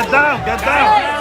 Get down, get down.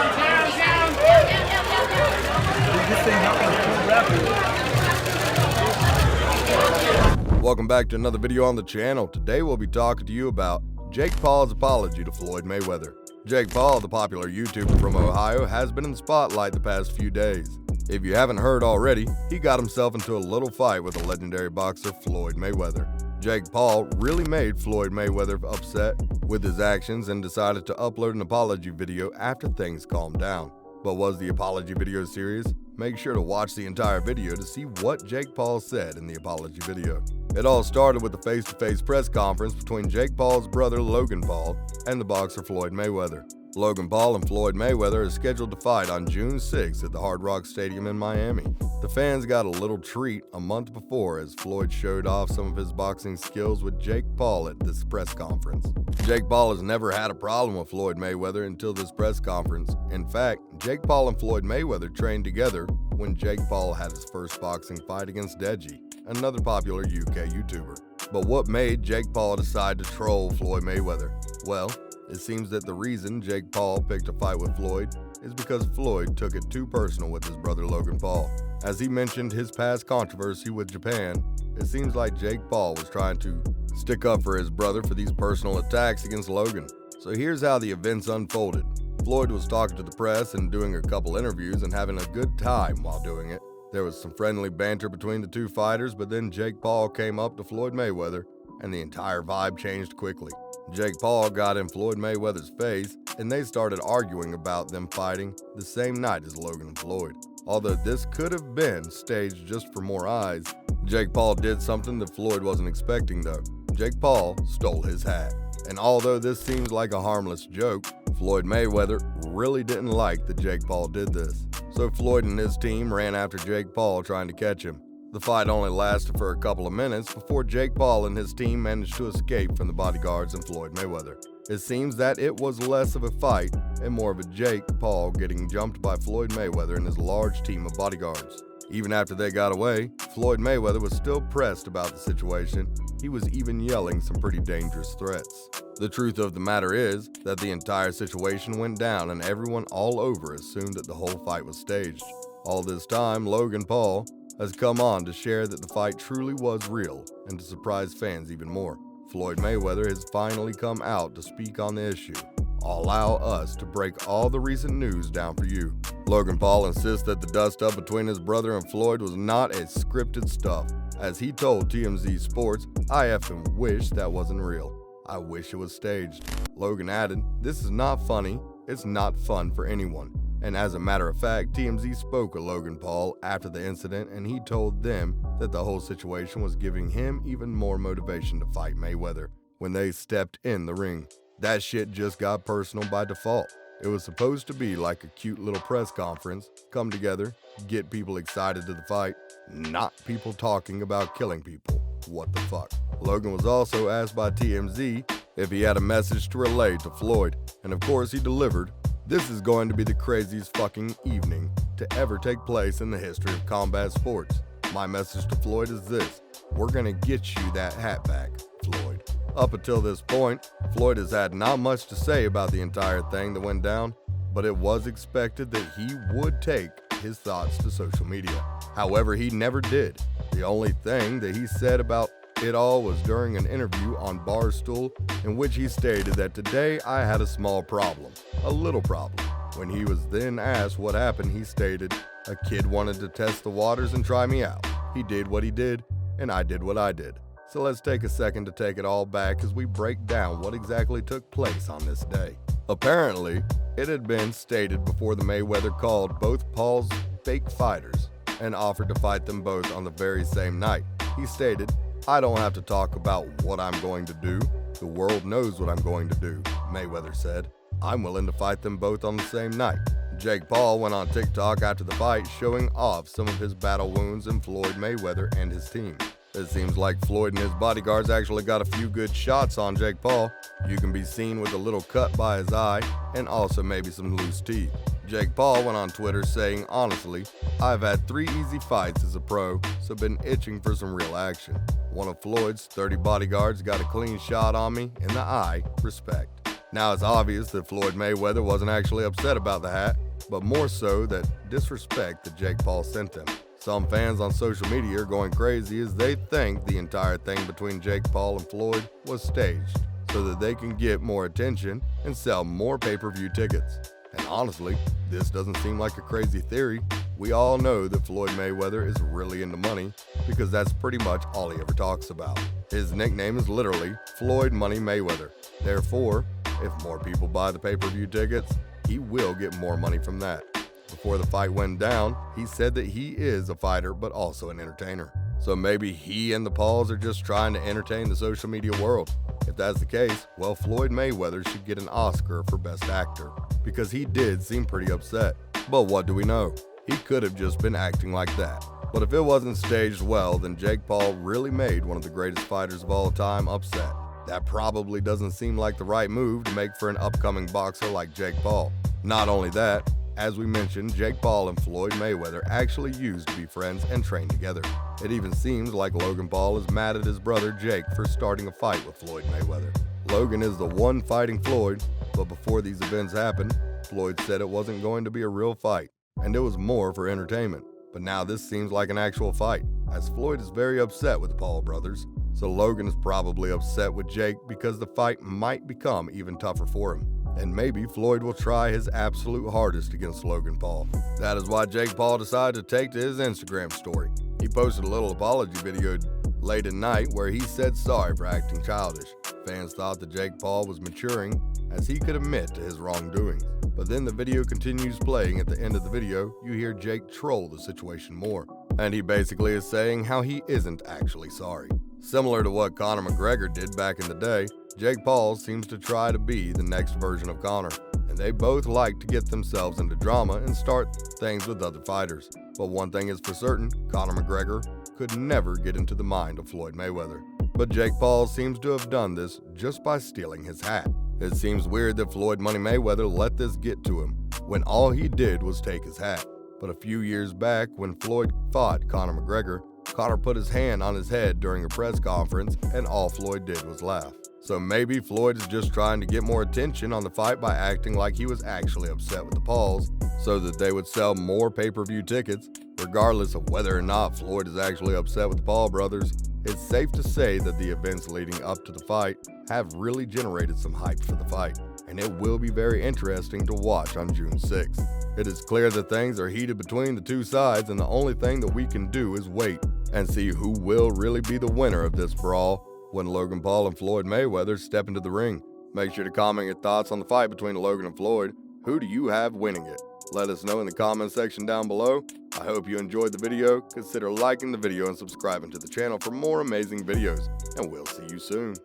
Welcome back to another video on the channel. Today we'll be talking to you about Jake Paul's apology to Floyd Mayweather. Jake Paul, the popular YouTuber from Ohio, has been in the spotlight the past few days. If you haven't heard already, he got himself into a little fight with the legendary boxer Floyd Mayweather. Jake Paul really made Floyd Mayweather upset with his actions and decided to upload an apology video after things calmed down. But was the apology video serious? Make sure to watch the entire video to see what Jake Paul said in the apology video. It all started with a face-to-face press conference between Jake Paul's brother Logan Paul and the boxer Floyd Mayweather. Logan Paul and Floyd Mayweather are scheduled to fight on June 6th at the Hard Rock Stadium in Miami. The fans got a little treat a month before as Floyd showed off some of his boxing skills with Jake Paul at this press conference. Jake Paul has never had a problem with Floyd Mayweather until this press conference. In fact, Jake Paul and Floyd Mayweather trained together when Jake Paul had his first boxing fight against Deji, another popular UK YouTuber. But what made Jake Paul decide to troll Floyd Mayweather? Well, it seems that the reason Jake Paul picked a fight with Floyd is because Floyd took it too personal with his brother Logan Paul. As he mentioned his past controversy with Japan, it seems like Jake Paul was trying to stick up for his brother for these personal attacks against Logan. So here's how the events unfolded. Floyd was talking to the press and doing a couple interviews and having a good time while doing it. There was some friendly banter between the two fighters, but then Jake Paul came up to Floyd Mayweather and the entire vibe changed quickly. Jake Paul got in Floyd Mayweather's face and they started arguing about them fighting the same night as Logan and Floyd. Although this could have been staged just for more eyes, Jake Paul did something that Floyd wasn't expecting though. Jake Paul stole his hat. And although this seems like a harmless joke, Floyd Mayweather really didn't like that Jake Paul did this. So Floyd and his team ran after Jake Paul trying to catch him. The fight only lasted for a couple of minutes before Jake Paul and his team managed to escape from the bodyguards and Floyd Mayweather. It seems that it was less of a fight and more of a Jake Paul getting jumped by Floyd Mayweather and his large team of bodyguards. Even after they got away, Floyd Mayweather was still pressed about the situation. He was even yelling some pretty dangerous threats. The truth of the matter is that the entire situation went down and everyone all over assumed that the whole fight was staged. All this time, Logan Paul has come on to share that the fight truly was real and to surprise fans even more. Floyd Mayweather has finally come out to speak on the issue. Allow us to break all the recent news down for you. Logan Paul insists that the dust-up between his brother and Floyd was not a scripted stuff. As he told TMZ Sports, "I effing wish that wasn't real. I wish it was staged." Logan added, "This is not funny, it's not fun for anyone." And as a matter of fact, TMZ spoke with Logan Paul after the incident and he told them that the whole situation was giving him even more motivation to fight Mayweather when they stepped in the ring. That shit just got personal by default. It was supposed to be like a cute little press conference, come together, get people excited to the fight, not people talking about killing people. What the fuck? Logan was also asked by TMZ if he had a message to relay to Floyd, and of course he delivered. "This is going to be the craziest fucking evening to ever take place in the history of combat sports. My message to Floyd is this: we're gonna get you that hat back, Floyd." Up until this point, Floyd has had not much to say about the entire thing that went down, but it was expected that he would take his thoughts to social media. However, he never did. The only thing that he said about it all was during an interview on Barstool in which he stated that "today I had a small problem, a little problem." When he was then asked what happened, he stated, "A kid wanted to test the waters and try me out. He did what he did, and I did what I did." So let's take a second to take it all back as we break down what exactly took place on this day. Apparently, it had been stated before the Mayweather called both Paul's fake fighters and offered to fight them both on the very same night. He stated, "I don't have to talk about what I'm going to do. The world knows what I'm going to do," Mayweather said. "I'm willing to fight them both on the same night." Jake Paul went on TikTok after the fight showing off some of his battle wounds in Floyd Mayweather and his team. It seems like Floyd and his bodyguards actually got a few good shots on Jake Paul. You can be seen with a little cut by his eye and also maybe some loose teeth. Jake Paul went on Twitter saying, "Honestly, I've had 3 easy fights as a pro, so been itching for some real action. One of Floyd's 30 bodyguards got a clean shot on me in the eye, respect." Now it's obvious that Floyd Mayweather wasn't actually upset about the hat, but more so that disrespect that Jake Paul sent him. Some fans on social media are going crazy as they think the entire thing between Jake Paul and Floyd was staged so that they can get more attention and sell more pay-per-view tickets. And honestly, this doesn't seem like a crazy theory. We all know that Floyd Mayweather is really into money because that's pretty much all he ever talks about. His nickname is literally Floyd Money Mayweather. Therefore, if more people buy the pay-per-view tickets, he will get more money from that. Before the fight went down, he said that he is a fighter but also an entertainer. So maybe he and the Pauls are just trying to entertain the social media world. If that's the case, well, Floyd Mayweather should get an Oscar for Best Actor, because he did seem pretty upset. But what do we know? He could have just been acting like that. But if it wasn't staged well, then Jake Paul really made one of the greatest fighters of all time upset. That probably doesn't seem like the right move to make for an upcoming boxer like Jake Paul. Not only that, as we mentioned, Jake Paul and Floyd Mayweather actually used to be friends and train together. It even seems like Logan Paul is mad at his brother Jake for starting a fight with Floyd Mayweather. Logan is the one fighting Floyd, but before these events happened, Floyd said it wasn't going to be a real fight, and it was more for entertainment. But now this seems like an actual fight, as Floyd is very upset with the Paul brothers. So Logan is probably upset with Jake because the fight might become even tougher for him. And maybe Floyd will try his absolute hardest against Logan Paul. That is why Jake Paul decided to take to his Instagram story. He posted a little apology video late at night where he said sorry for acting childish. Fans thought that Jake Paul was maturing as he could admit to his wrongdoings. But then the video continues playing. At the end of the video, you hear Jake troll the situation more. And he basically is saying how he isn't actually sorry. Similar to what Conor McGregor did back in the day, Jake Paul seems to try to be the next version of Conor, and they both like to get themselves into drama and start things with other fighters. But one thing is for certain, Conor McGregor could never get into the mind of Floyd Mayweather. But Jake Paul seems to have done this just by stealing his hat. It seems weird that Floyd Money Mayweather let this get to him when all he did was take his hat. But a few years back, when Floyd fought Conor McGregor, Conor put his hand on his head during a press conference, and all Floyd did was laugh. So maybe Floyd is just trying to get more attention on the fight by acting like he was actually upset with the Pauls, so that they would sell more pay-per-view tickets. Regardless of whether or not Floyd is actually upset with the Paul brothers, it's safe to say that the events leading up to the fight have really generated some hype for the fight, and it will be very interesting to watch on June 6th. It is clear that things are heated between the two sides, and the only thing that we can do is wait and see who will really be the winner of this brawl when Logan Paul and Floyd Mayweather step into the ring. Make sure to comment your thoughts on the fight between Logan and Floyd. Who do you have winning it? Let us know in the comment section down below. I hope you enjoyed the video. Consider liking the video and subscribing to the channel for more amazing videos, and we'll see you soon.